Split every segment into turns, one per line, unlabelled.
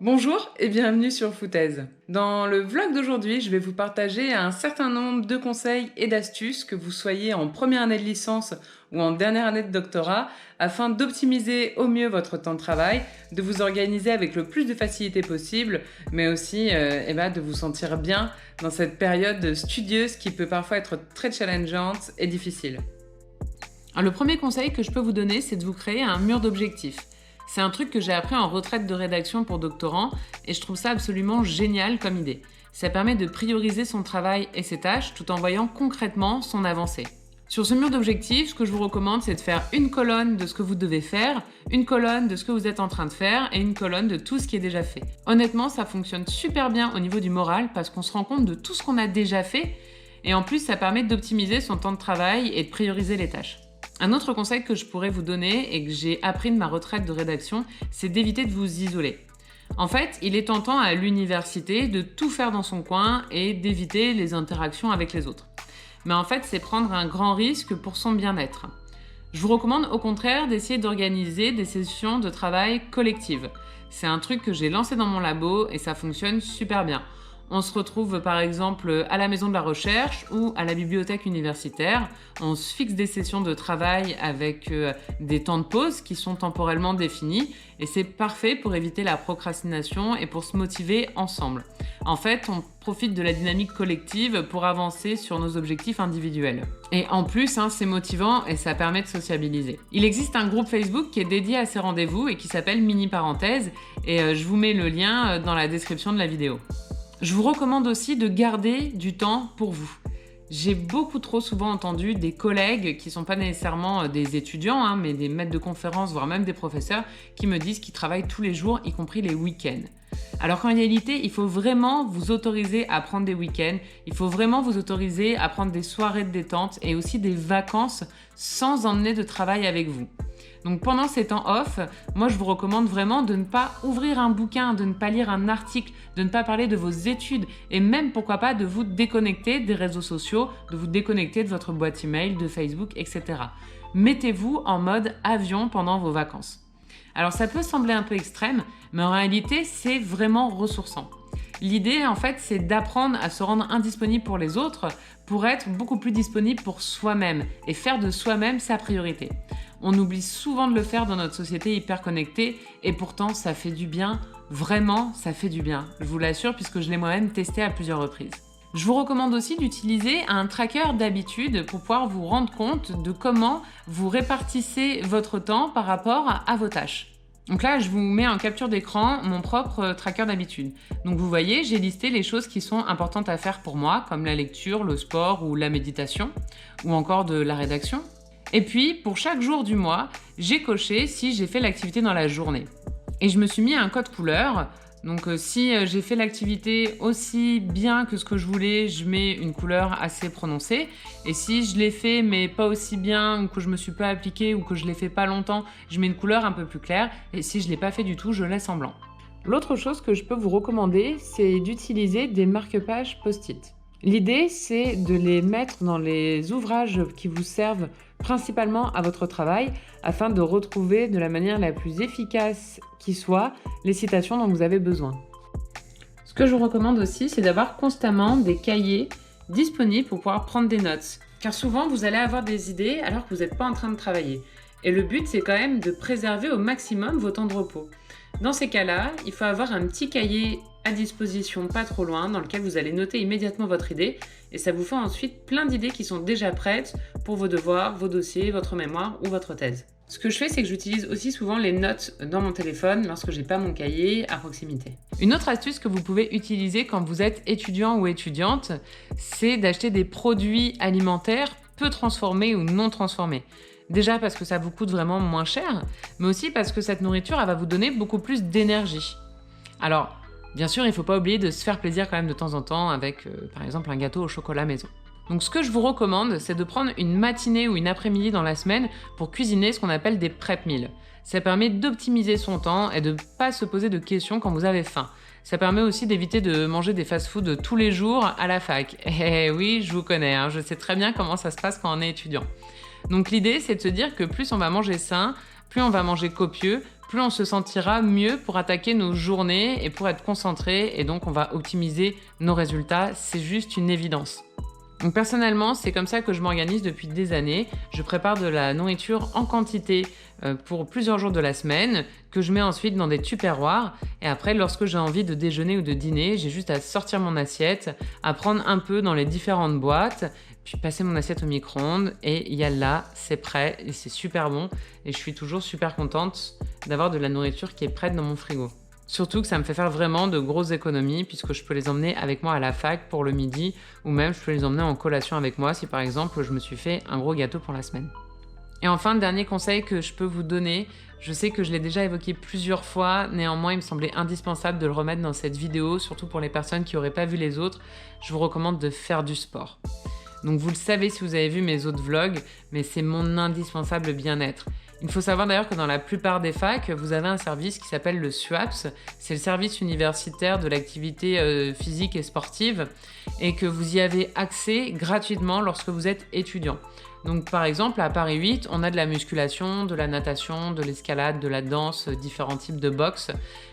Bonjour et bienvenue sur Foutaise. Dans le vlog d'aujourd'hui, je vais vous partager un certain nombre de conseils et d'astuces que vous soyez en première année de licence ou en dernière année de doctorat afin d'optimiser au mieux votre temps de travail, de vous organiser avec le plus de facilité possible, mais aussi de vous sentir bien dans cette période studieuse qui peut parfois être très challengeante et difficile. Alors, le premier conseil que je peux vous donner, c'est de vous créer un mur d'objectifs. C'est un truc que j'ai appris en retraite de rédaction pour doctorants et je trouve ça absolument génial comme idée. Ça permet de prioriser son travail et ses tâches tout en voyant concrètement son avancée. Sur ce mur d'objectifs, ce que je vous recommande, c'est de faire une colonne de ce que vous devez faire, une colonne de ce que vous êtes en train de faire et une colonne de tout ce qui est déjà fait. Honnêtement, ça fonctionne super bien au niveau du moral parce qu'on se rend compte de tout ce qu'on a déjà fait et en plus, ça permet d'optimiser son temps de travail et de prioriser les tâches. Un autre conseil que je pourrais vous donner et que j'ai appris de ma retraite de rédaction, c'est d'éviter de vous isoler. En fait, il est tentant à l'université de tout faire dans son coin et d'éviter les interactions avec les autres. Mais en fait, c'est prendre un grand risque pour son bien-être. Je vous recommande au contraire d'essayer d'organiser des sessions de travail collectives. C'est un truc que j'ai lancé dans mon labo et ça fonctionne super bien. On se retrouve par exemple à la maison de la recherche ou à la bibliothèque universitaire. On se fixe des sessions de travail avec des temps de pause qui sont temporellement définis et c'est parfait pour éviter la procrastination et pour se motiver ensemble. En fait, on profite de la dynamique collective pour avancer sur nos objectifs individuels. Et en plus, c'est motivant et ça permet de sociabiliser. Il existe un groupe Facebook qui est dédié à ces rendez-vous et qui s'appelle Mini Parenthèse et je vous mets le lien dans la description de la vidéo. Je vous recommande aussi de garder du temps pour vous. J'ai beaucoup trop souvent entendu des collègues qui ne sont pas nécessairement des étudiants, mais des maîtres de conférences, voire même des professeurs, qui me disent qu'ils travaillent tous les jours, y compris les week-ends. Alors qu'en réalité, il faut vraiment vous autoriser à prendre des week-ends, il faut vraiment vous autoriser à prendre des soirées de détente et aussi des vacances sans emmener de travail avec vous. Donc pendant ces temps off, moi je vous recommande vraiment de ne pas ouvrir un bouquin, de ne pas lire un article, de ne pas parler de vos études et même pourquoi pas de vous déconnecter des réseaux sociaux, de vous déconnecter de votre boîte email, de Facebook, etc. Mettez-vous en mode avion pendant vos vacances. Alors ça peut sembler un peu extrême, mais en réalité c'est vraiment ressourçant. L'idée en fait c'est d'apprendre à se rendre indisponible pour les autres pour être beaucoup plus disponible pour soi-même et faire de soi-même sa priorité. On oublie souvent de le faire dans notre société hyper connectée et pourtant ça fait du bien, vraiment ça fait du bien. Je vous l'assure puisque je l'ai moi-même testé à plusieurs reprises. Je vous recommande aussi d'utiliser un tracker d'habitude pour pouvoir vous rendre compte de comment vous répartissez votre temps par rapport à vos tâches. Donc là, je vous mets en capture d'écran mon propre tracker d'habitude. Donc vous voyez, j'ai listé les choses qui sont importantes à faire pour moi, comme la lecture, le sport ou la méditation, ou encore de la rédaction. Et puis, pour chaque jour du mois, j'ai coché si j'ai fait l'activité dans la journée. Et je me suis mis un code couleur. Donc si j'ai fait l'activité aussi bien que ce que je voulais, je mets une couleur assez prononcée. Et si je l'ai fait mais pas aussi bien, ou que je me suis pas appliquée, ou que je l'ai fait pas longtemps, je mets une couleur un peu plus claire. Et si je l'ai pas fait du tout, je laisse en blanc. L'autre chose que je peux vous recommander, c'est d'utiliser des marque-pages post-it. L'idée, c'est de les mettre dans les ouvrages qui vous servent principalement à votre travail afin de retrouver de la manière la plus efficace qui soit les citations dont vous avez besoin. Ce que je vous recommande aussi, c'est d'avoir constamment des cahiers disponibles pour pouvoir prendre des notes. Car souvent, vous allez avoir des idées alors que vous n'êtes pas en train de travailler. Et le but, c'est quand même de préserver au maximum vos temps de repos. Dans ces cas-là, il faut avoir un petit cahier à disposition pas trop loin dans lequel vous allez noter immédiatement votre idée et ça vous fait ensuite plein d'idées qui sont déjà prêtes pour vos devoirs, vos dossiers, votre mémoire ou votre thèse. Ce que je fais, c'est que j'utilise aussi souvent les notes dans mon téléphone lorsque j'ai pas mon cahier à proximité. Une autre astuce que vous pouvez utiliser quand vous êtes étudiant ou étudiante, c'est d'acheter des produits alimentaires peu transformés ou non transformés. Déjà parce que ça vous coûte vraiment moins cher, mais aussi parce que cette nourriture, elle va vous donner beaucoup plus d'énergie. Alors, bien sûr, il ne faut pas oublier de se faire plaisir quand même de temps en temps avec, par exemple, un gâteau au chocolat maison. Donc ce que je vous recommande, c'est de prendre une matinée ou une après-midi dans la semaine pour cuisiner ce qu'on appelle des prep meals. Ça permet d'optimiser son temps et de ne pas se poser de questions quand vous avez faim. Ça permet aussi d'éviter de manger des fast-foods tous les jours à la fac. Eh oui, je vous connais, je sais très bien comment ça se passe quand on est étudiant. Donc l'idée, c'est de se dire que plus on va manger sain, plus on va manger copieux, plus on se sentira mieux pour attaquer nos journées et pour être concentré, et donc on va optimiser nos résultats. C'est juste une évidence. Donc personnellement, c'est comme ça que je m'organise depuis des années. Je prépare de la nourriture en quantité pour plusieurs jours de la semaine, que je mets ensuite dans des tupperwares. Et après, lorsque j'ai envie de déjeuner ou de dîner, j'ai juste à sortir mon assiette, à prendre un peu dans les différentes boîtes, puis passer mon assiette au micro-ondes et là, c'est prêt et c'est super bon. Et je suis toujours super contente d'avoir de la nourriture qui est prête dans mon frigo. Surtout que ça me fait faire vraiment de grosses économies puisque je peux les emmener avec moi à la fac pour le midi ou même je peux les emmener en collation avec moi si par exemple je me suis fait un gros gâteau pour la semaine. Et enfin, dernier conseil que je peux vous donner, je sais que je l'ai déjà évoqué plusieurs fois, néanmoins il me semblait indispensable de le remettre dans cette vidéo, surtout pour les personnes qui n'auraient pas vu les autres, je vous recommande de faire du sport. Donc vous le savez si vous avez vu mes autres vlogs, mais c'est mon indispensable bien-être. Il faut savoir d'ailleurs que dans la plupart des facs, vous avez un service qui s'appelle le SUAPS, c'est le service universitaire de l'activité physique et sportive, et que vous y avez accès gratuitement lorsque vous êtes étudiant. Donc par exemple, à Paris 8, on a de la musculation, de la natation, de l'escalade, de la danse, différents types de boxe.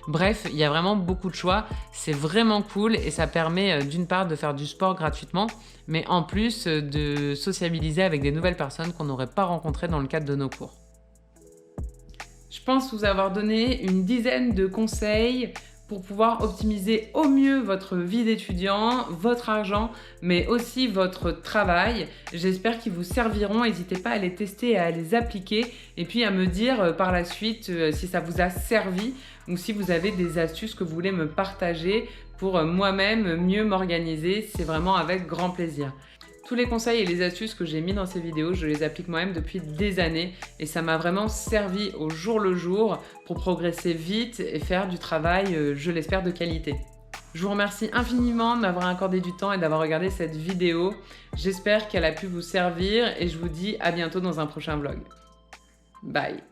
Bref, il y a vraiment beaucoup de choix. C'est vraiment cool et ça permet d'une part de faire du sport gratuitement, mais en plus de sociabiliser avec des nouvelles personnes qu'on n'aurait pas rencontrées dans le cadre de nos cours. Je pense vous avoir donné une dizaine de conseils pour pouvoir optimiser au mieux votre vie d'étudiant, votre argent, mais aussi votre travail. J'espère qu'ils vous serviront. N'hésitez pas à les tester et à les appliquer. Et puis à me dire par la suite si ça vous a servi ou si vous avez des astuces que vous voulez me partager pour moi-même mieux m'organiser. C'est vraiment avec grand plaisir. Tous les conseils et les astuces que j'ai mis dans ces vidéos, je les applique moi-même depuis des années et ça m'a vraiment servi au jour le jour pour progresser vite et faire du travail, je l'espère, de qualité. Je vous remercie infiniment de m'avoir accordé du temps et d'avoir regardé cette vidéo. J'espère qu'elle a pu vous servir et je vous dis à bientôt dans un prochain vlog. Bye!